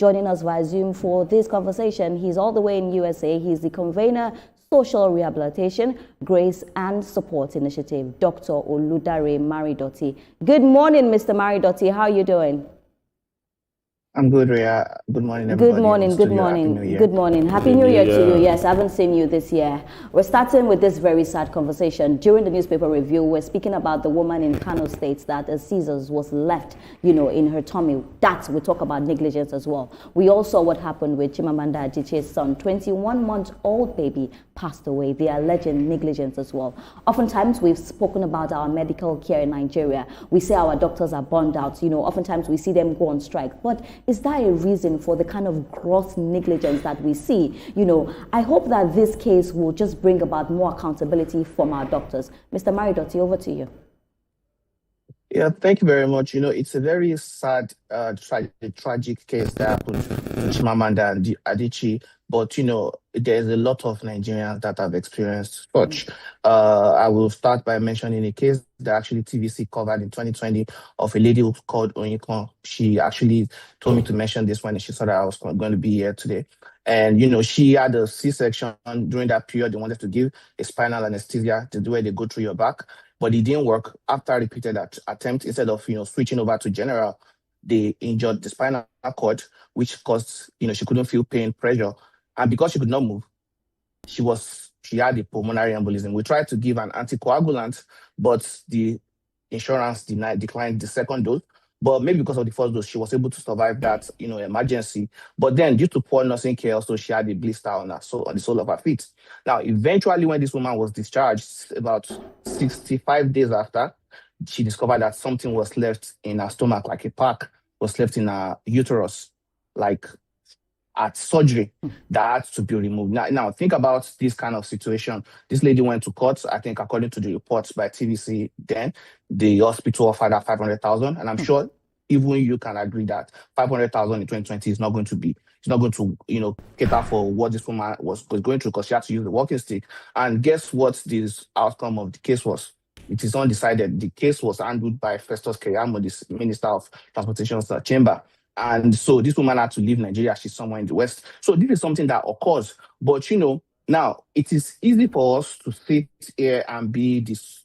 joining us via Zoom for this conversation. He's all the way in USA. He's the convener, Social Rehabilitation, Grace and Support Initiative, Dr. Oludare Marindoti. Good morning, Mr. Marindoti. How are you doing? I'm good, Rhea. Good morning, everybody. Good morning, good morning, good morning. Happy New Year to you. Yes, I haven't seen you this year. We're starting with this very sad conversation. During the newspaper review, we're speaking about the woman in Kano State that a scissors was left, in her tummy. That, we talk about negligence as well. We all saw what happened with Chimamanda Adichie's son. 21-month-old baby passed away. The alleged negligence as well. Oftentimes, we've spoken about our medical care in Nigeria. We say our doctors are burned out. Oftentimes we see them go on strike. But is that a reason for the kind of gross negligence that we see? I hope that this case will just bring about more accountability from our doctors. Mr. Marindoti, over to you. Yeah, thank you very much. It's a very sad, tragic case that happened with Chimamanda Adichie. But, there's a lot of Nigerians that have experienced such. I will start by mentioning a case that actually TVC covered in 2020 of a lady who called Onyekon. She actually told me to mention this when she saw that I was going to be here today. And, she had a C-section during that period. They wanted to give a spinal anesthesia to do where they go through your back. But it didn't work. After repeated attempt, instead of, switching over to general, they injured the spinal cord, which caused, she couldn't feel pain, pressure. And because she could not move, she had a pulmonary embolism. We tried to give an anticoagulant, but the insurance declined the second dose. But maybe because of the first dose, she was able to survive that, emergency. But then due to poor nursing care, also she had a blister on the sole of her feet. Now, eventually, when this woman was discharged, about 65 days after, she discovered that something was left in her stomach, like a pack was left in her uterus, like at surgery that had to be removed. Now think about this kind of situation. This lady went to court. I think according to the reports by TVC, then the hospital offered her 500,000, and I'm sure even you can agree that 500,000 in 2020 is not going to cater for what this woman was going through, because she had to use the walking stick. And guess what this outcome of the case was? It is undecided. The case was handled by Festus Keyamo, the Minister of Transportation's chamber. And so this woman had to leave Nigeria. She's somewhere in the West. So this is something that occurs. But, now it is easy for us to sit here and be this,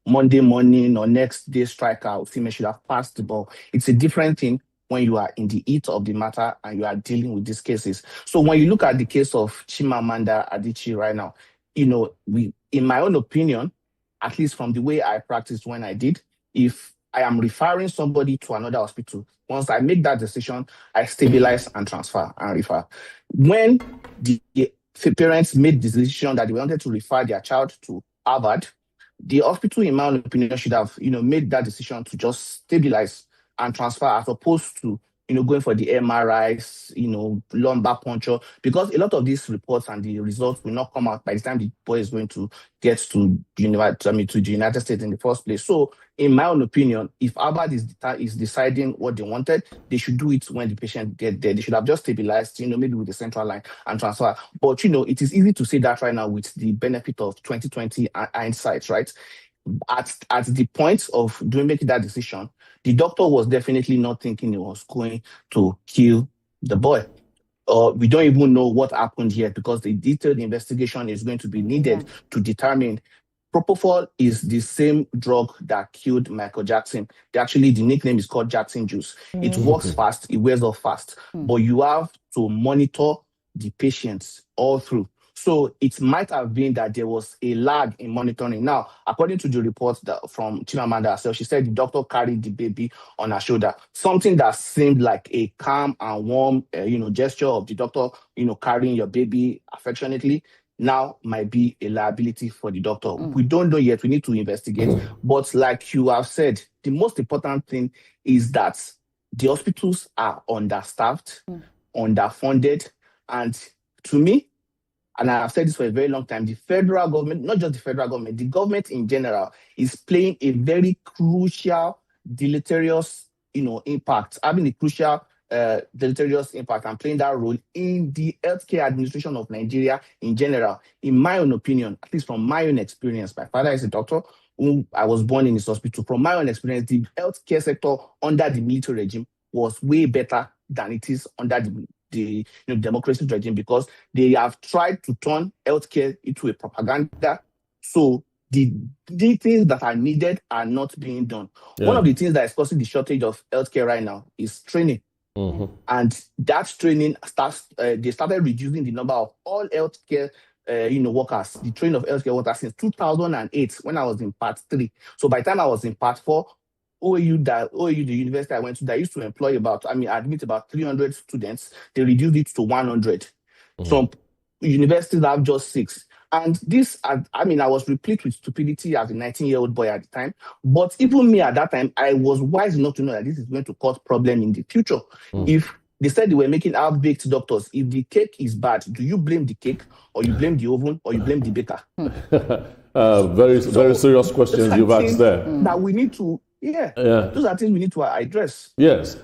Monday morning or next day striker. Female should have passed the ball. It's a different thing when you are in the heat of the matter and you are dealing with these cases. So when you look at the case of Chimamanda Adichie right now, in my own opinion, at least from the way I practiced when I did, if I am referring somebody to another hospital, once I make that decision, I stabilize and transfer and refer. When the parents made the decision that they wanted to refer their child to Harvard, the hospital, in my own opinion, should have, made that decision to just stabilize and transfer, as opposed to, going for the MRIs, lumbar puncture, because a lot of these reports and the results will not come out by the time the boy is going to get to the United States in the first place. So, in my own opinion, if Harvard is deciding what they wanted, they should do it when the patient get there. They should have just stabilized, maybe with the central line and transfer. But, it is easy to say that right now with the benefit of 2020 hindsight, right? At the point of making that decision, the doctor was definitely not thinking he was going to kill the boy. We don't even know what happened here, because the detailed investigation is going to be needed to determine. Propofol is the same drug that killed Michael Jackson. The nickname is called Jackson juice. It works fast, it wears off fast, but you have to monitor the patients all through. So it might have been that there was a lag in monitoring. Now, according to the reports from Chimamanda herself, she said the doctor carried the baby on her shoulder. Something that seemed like a calm and warm, gesture of the doctor, carrying your baby affectionately, now might be a liability for the doctor. We don't know yet. We need to investigate. But like you have said, the most important thing is that the hospitals are understaffed, underfunded, and to me, and I've said this for a very long time, the federal government, not just the federal government, the government in general is playing a very crucial, deleterious, impact, having a crucial, deleterious impact and playing that role in the healthcare administration of Nigeria in general. In my own opinion, at least from my own experience, my father is a doctor, whom I was born in his hospital. From my own experience, the healthcare sector under the military regime was way better than it is under the democracy regime, because they have tried to turn healthcare into a propaganda. So the things that are needed are not being done. Yeah. One of the things that is causing the shortage of healthcare right now is training. Mm-hmm. And that training they started reducing the number of all healthcare workers, the training of healthcare workers since 2008 when I was in part 3. So by the time I was in part 4, OAU, the university I went to, that used to employ admit about 300 students. They reduced it to 100. Mm-hmm. Some universities have just 6. And this, I was replete with stupidity as a 19-year-old boy at the time. But even me at that time, I was wise enough to know that this is going to cause problem in the future. Mm. If they said they were making half-baked doctors, if the cake is bad, do you blame the cake, or you blame the oven, or you blame the baker? Very serious questions you've asked there. That we need to, those are things we need to address. Yes.